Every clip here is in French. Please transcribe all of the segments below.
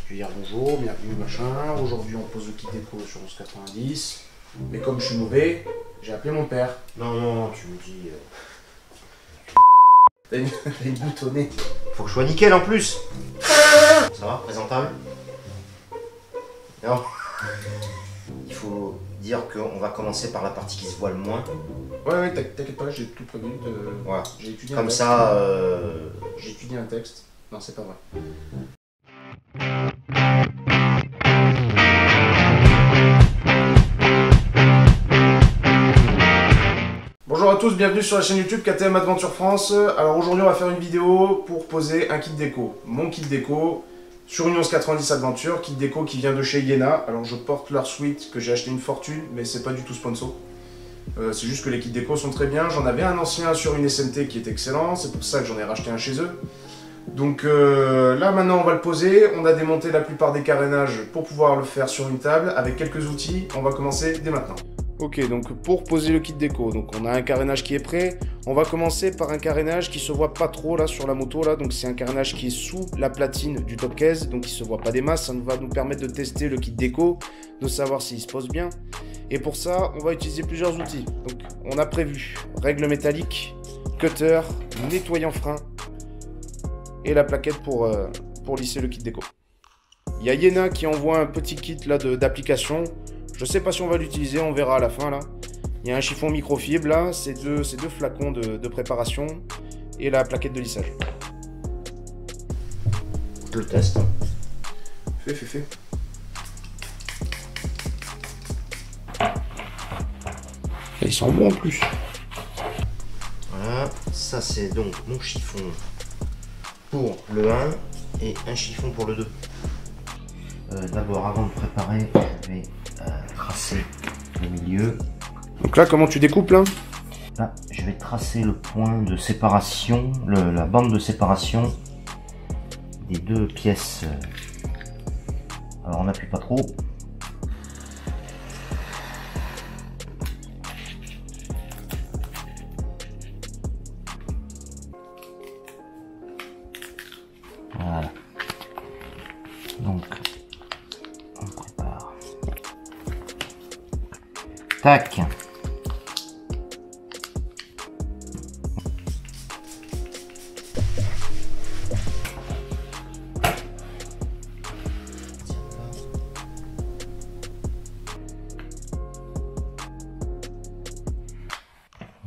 Je vais dire bonjour, bienvenue, machin. Aujourd'hui, on pose le kit déco sur 11,90. Mais comme je suis mauvais, j'ai appelé mon père. Non, tu me dis... T'as une boutonnée. Faut que je sois nickel en plus. Ça va, présentable? Non. Il faut dire qu'on va commencer par la partie qui se voit le moins. Ouais, t'inquiète pas, j'ai tout prévu. Voilà. J'ai étudié Comme un texte. ça... J'ai étudié un texte. Non, c'est pas vrai. Bonjour à tous, bienvenue sur la chaîne YouTube KTM Adventure France. Alors aujourd'hui on va faire une vidéo pour poser un kit déco. Mon kit déco sur une 1190 Adventure, kit déco qui vient de chez Iena. Alors je porte leur suite que j'ai acheté une fortune, mais c'est pas du tout sponsor. C'est juste que les kits déco sont très bien. J'en avais un ancien sur une SMT qui est excellent, c'est pour ça que j'en ai racheté un chez eux. Donc là maintenant on va le poser, on a démonté la plupart des carénages pour pouvoir le faire sur une table avec quelques outils. On va commencer dès maintenant. Ok, donc pour poser le kit déco, donc on a un carénage qui est prêt. On va commencer par un carénage qui se voit pas trop là sur la moto là, donc c'est un carénage qui est sous la platine du top case, donc il se voit pas des masses. Ça va nous permettre de tester le kit déco, de savoir s'il se pose bien. Et pour ça, on va utiliser plusieurs outils. Donc on a prévu règle métallique, cutter, nettoyant frein et la plaquette pour lisser le kit déco. Il y a Iena qui envoie un petit kit là d'application. Je sais pas si on va l'utiliser, on verra à la fin là. Il y a un chiffon microfibre là, c'est deux flacons de préparation et la plaquette de lissage. Je le teste. Fais. Et ils sont bons en plus. Voilà, ça c'est donc mon chiffon pour le 1 et un chiffon pour le 2. D'abord, avant de préparer, je vais tracer le milieu. Donc là, comment tu découpes là? Là, je vais tracer le point de séparation, la bande de séparation des deux pièces. Alors, on n'appuie pas trop. Voilà. Donc, on prépare. Tac.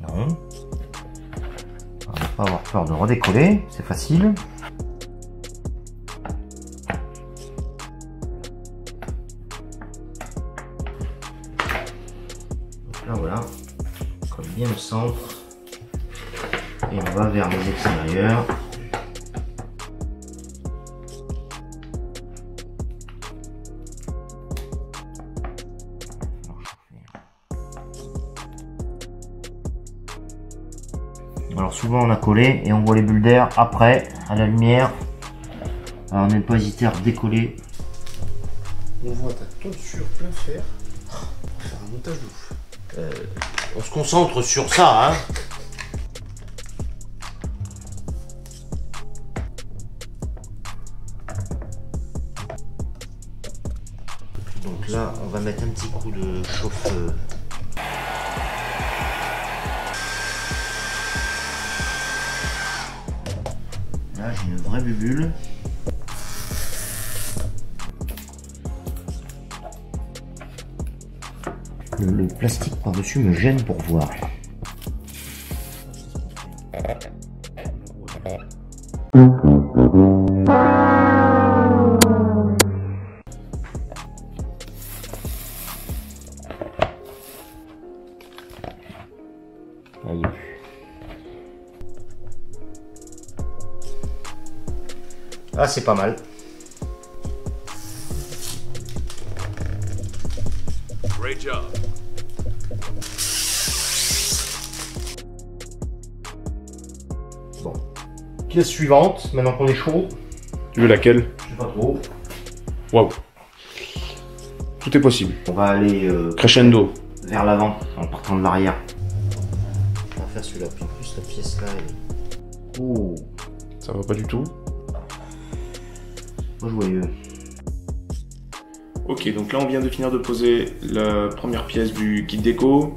Non. On va pas avoir peur de redécoller, c'est facile. Là voilà, on colle bien le centre et on va vers les extérieurs. Alors souvent on a collé et on voit les bulles d'air après à la lumière. Alors on n'a pas hésité à redécoller. On voit ta tonsure plein fer pour faire un montage de ouf. On se concentre sur ça, hein. Donc là, on va mettre un petit coup de chauffe. Là, j'ai une vraie bubule. Le plastique par-dessus me gêne pour voir. Là, il est plus. Ah, c'est pas mal. Great job. Bon. Pièce suivante, maintenant qu'on est chaud. Tu veux laquelle? Je sais pas trop. Waouh. Tout est possible. On va aller Crescendo. vers l'avant en partant de l'arrière. On va faire celui-là, puis en plus la pièce là est... Oh, Ça va pas du tout. pas joyeux. Ok, donc là on vient de finir de poser la première pièce du kit déco.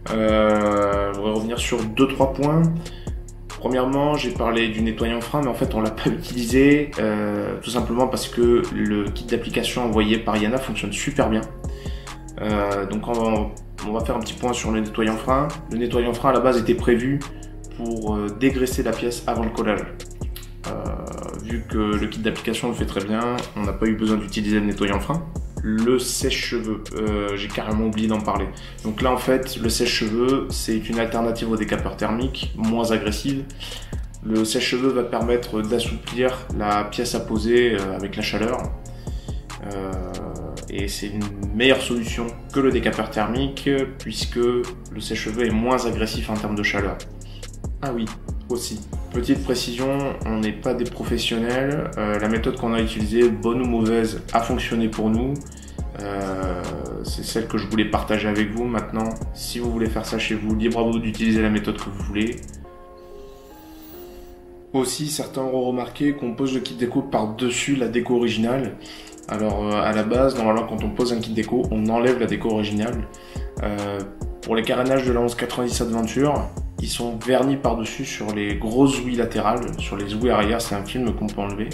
Je voudrais revenir sur 2-3 points. Premièrement, j'ai parlé du nettoyant frein, mais en fait on l'a pas utilisé, tout simplement parce que le kit d'application envoyé par Yana fonctionne super bien. Donc on va faire un petit point sur le nettoyant frein. Le nettoyant frein à la base était prévu pour dégraisser la pièce avant le collage. Vu que le kit d'application le fait très bien, on n'a pas eu besoin d'utiliser le nettoyant frein. Le sèche-cheveux, j'ai carrément oublié d'en parler. Donc là en fait, le sèche-cheveux c'est une alternative au décapeur thermique, moins agressive. Le sèche-cheveux va permettre d'assouplir la pièce à poser avec la chaleur. Et c'est une meilleure solution que le décapeur thermique puisque le sèche-cheveux est moins agressif en termes de chaleur. Ah oui, aussi. Petite précision, on n'est pas des professionnels. La méthode qu'on a utilisée, bonne ou mauvaise, a fonctionné pour nous. C'est celle que je voulais partager avec vous. Maintenant, si vous voulez faire ça chez vous, libre à vous d'utiliser la méthode que vous voulez. Aussi, certains auront remarqué qu'on pose le kit déco par-dessus la déco originale. Alors, à la base, normalement, quand on pose un kit déco, on enlève la déco originale. Pour les carénages de la 1190 Adventure, ils sont vernis par-dessus sur les grosses ouïes latérales. Sur les ouïes arrière, c'est un film qu'on peut enlever.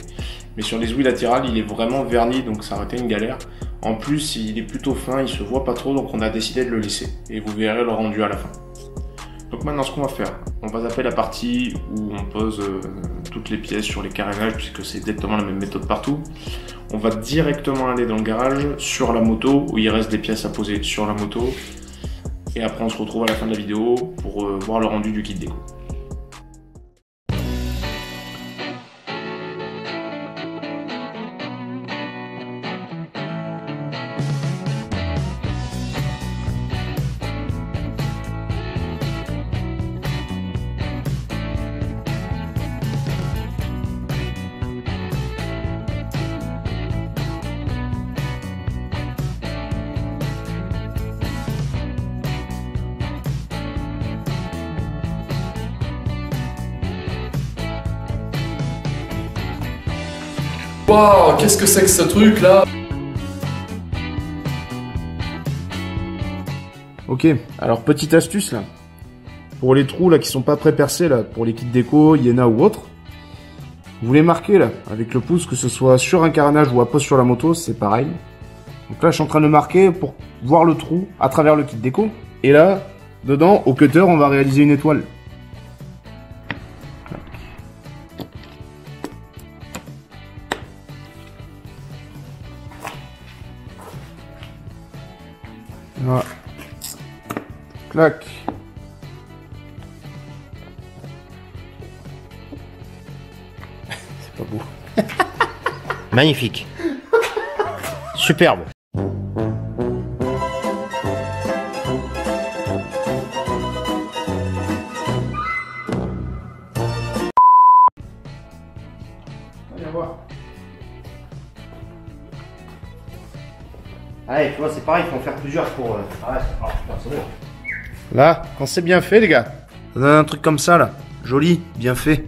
Mais sur les ouïes latérales, il est vraiment verni, donc ça aurait été une galère. En plus, il est plutôt fin, il se voit pas trop, donc on a décidé de le laisser. Et vous verrez le rendu à la fin. Donc maintenant, ce qu'on va faire, on va taper la partie où on pose toutes les pièces sur les carénages, puisque c'est exactement la même méthode partout. On va directement aller dans le garage, sur la moto, où il reste des pièces à poser sur la moto. Et après on se retrouve à la fin de la vidéo pour voir le rendu du kit déco. Waouh, qu'est-ce que c'est que ce truc là? Ok, alors petite astuce là. Pour les trous là qui sont pas pré-percés là, pour les kits déco, Iena ou autre, vous les marquez là, avec le pouce, que ce soit sur un carénage ou à pose sur la moto, c'est pareil. Donc là je suis en train de marquer pour voir le trou à travers le kit déco. Et là, dedans, au cutter, on va réaliser une étoile. Voilà. Clac. C'est pas beau. Magnifique. Superbe. Viens voir. Allez, tu vois, c'est pareil, il faut en faire plusieurs pour... Ah, c'est bon. Là, quand c'est bien fait, les gars, ça donne un truc comme ça, là. Joli, bien fait.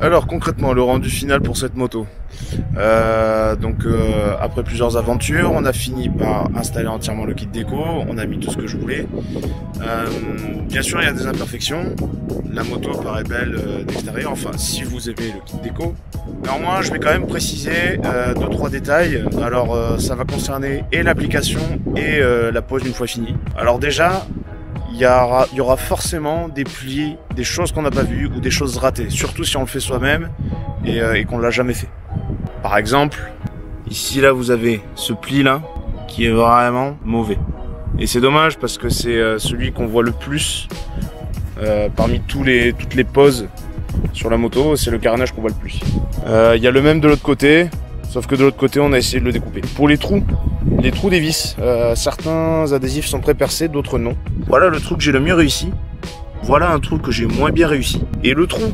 Alors concrètement, le rendu final pour cette moto. Après plusieurs aventures, on a fini par installer entièrement le kit déco, on a mis tout ce que je voulais. Bien sûr, il y a des imperfections. La moto paraît belle d'extérieur, enfin si vous aimez le kit déco. Néanmoins, je vais quand même préciser 2-3 détails. Alors ça va concerner et l'application et la pose une fois finie. Alors déjà, il y aura forcément des plis, des choses qu'on n'a pas vues ou des choses ratées, surtout si on le fait soi-même et qu'on l'a jamais fait. Par exemple, ici là vous avez ce pli là qui est vraiment mauvais. Et c'est dommage parce que c'est celui qu'on voit le plus parmi toutes les poses sur la moto, c'est le carénage qu'on voit le plus. Il y a le même de l'autre côté, sauf que de l'autre côté on a essayé de le découper. Pour les trous des vis, certains adhésifs sont pré-percés, d'autres non. Voilà le trou que j'ai le mieux réussi. Voilà un trou que j'ai moins bien réussi. Et le trou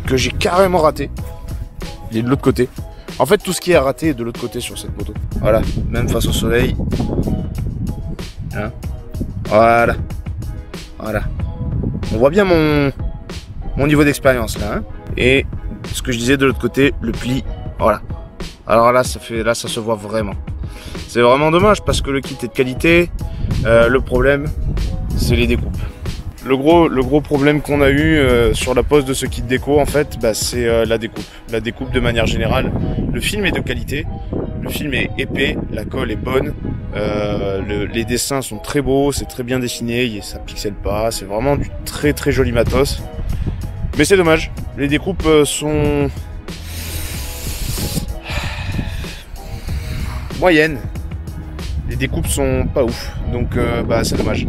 que j'ai carrément raté, il est de l'autre côté. En fait, tout ce qui est raté est de l'autre côté sur cette moto. Voilà, même face au soleil. Hein, voilà. Voilà. On voit bien mon niveau d'expérience là. Hein. Et ce que je disais de l'autre côté, le pli. Voilà. Alors là, ça se voit vraiment. C'est vraiment dommage parce que le kit est de qualité. Le problème, c'est les découpes. Le gros problème qu'on a eu sur la pose de ce kit déco, en fait, c'est la découpe. La découpe de manière générale. Le film est de qualité, le film est épais, la colle est bonne, les dessins sont très beaux, c'est très bien dessiné, ça pixelle pas, c'est vraiment du très très joli matos. Mais c'est dommage, les découpes sont moyennes. Les découpes sont pas ouf, donc c'est dommage.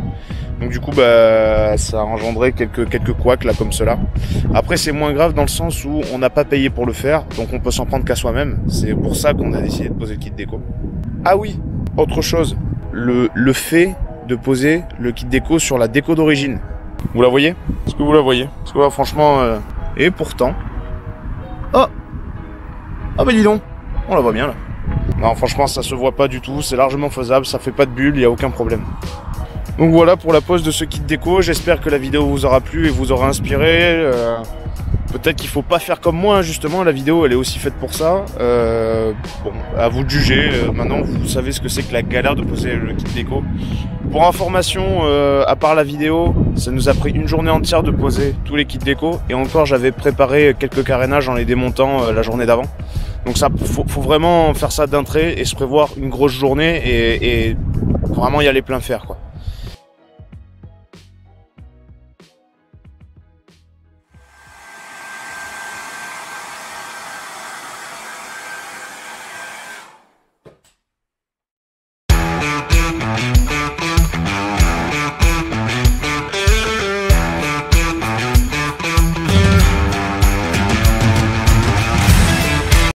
Donc du coup ça a engendré quelques couacs là comme cela. Après c'est moins grave dans le sens où on n'a pas payé pour le faire, donc on peut s'en prendre qu'à soi-même. C'est pour ça qu'on a décidé de poser le kit déco. Ah oui, autre chose, le fait de poser le kit déco sur la déco d'origine. Vous la voyez? Est-ce que vous la voyez? Parce que là, franchement, et pourtant... Oh! Ah bah dis donc, on la voit bien là. Non franchement ça se voit pas du tout, c'est largement faisable, ça fait pas de bulle, il n'y a aucun problème. Donc voilà pour la pose de ce kit déco, j'espère que la vidéo vous aura plu et vous aura inspiré. Peut-être qu'il faut pas faire comme moi, justement, la vidéo elle est aussi faite pour ça. Bon, à vous de juger, maintenant vous savez ce que c'est que la galère de poser le kit déco. Pour information, à part la vidéo, ça nous a pris une journée entière de poser tous les kits déco. Et encore j'avais préparé quelques carénages en les démontant la journée d'avant. Donc ça, faut vraiment faire ça d'un trait et se prévoir une grosse journée et vraiment y aller plein fer quoi.